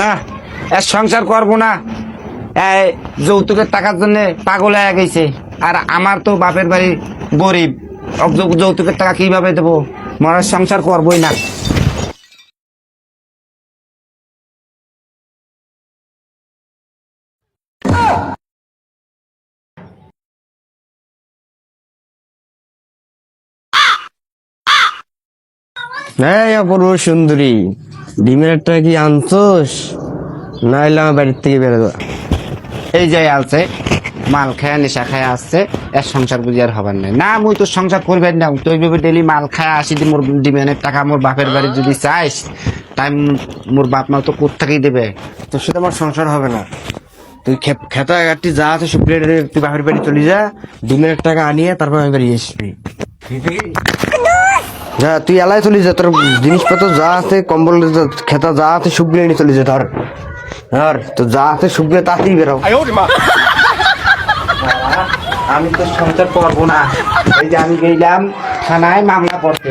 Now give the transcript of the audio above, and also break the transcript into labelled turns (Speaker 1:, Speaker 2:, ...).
Speaker 1: না এর সংসার করবো না। এই যৌতুকের টাকার জন্য পাগল হয়ে গেছে। আর আমার তো বাপের বাড়ি গরিব, যৌতুকের টাকা কিভাবে দেবো? মরার সংসার করবোই না।
Speaker 2: হ্যাঁ অপূর্ব সুন্দরী, ডিমের একটা কি আনছোস? নাইলে আমার বাড়ির থেকে বেরোবো।
Speaker 1: এই যে আছে মাল খায়া নেশা খায়া আসছে, এর সংসার বুঝি আর হবার নাই। না মুই তোর সংসার করবেন না, তুই ভেবে ডেলি মাল খায়া আসি দি মোর ডিমেনের টাকা মোর বাপের বাড়ি যদি চাইস, তাই মোর বাপ মা তো কোত্থেকেই দেবে।
Speaker 2: তোর সাথে আমার সংসার হবে না। তুই খেতা গাড়ি যা আছে সব প্লেট তুই বাপের বাড়ি চলে যা, ডিমের টাকা আনিয়ে তারপর আমি বাড়ি আসবি। যা তুই এলায় চলে যা, তোর জিনিসপত্র যা আছে, কম্বল খেতা যা আছে সবগুলো নিয়ে চলে যা। ধর ধর তো যা আছে সবগুলো তাড়াতাড়ি বেরো।
Speaker 1: আমি তো সংসার করবো না। এই যে আমি গেলাম থানায় মামলা করতে।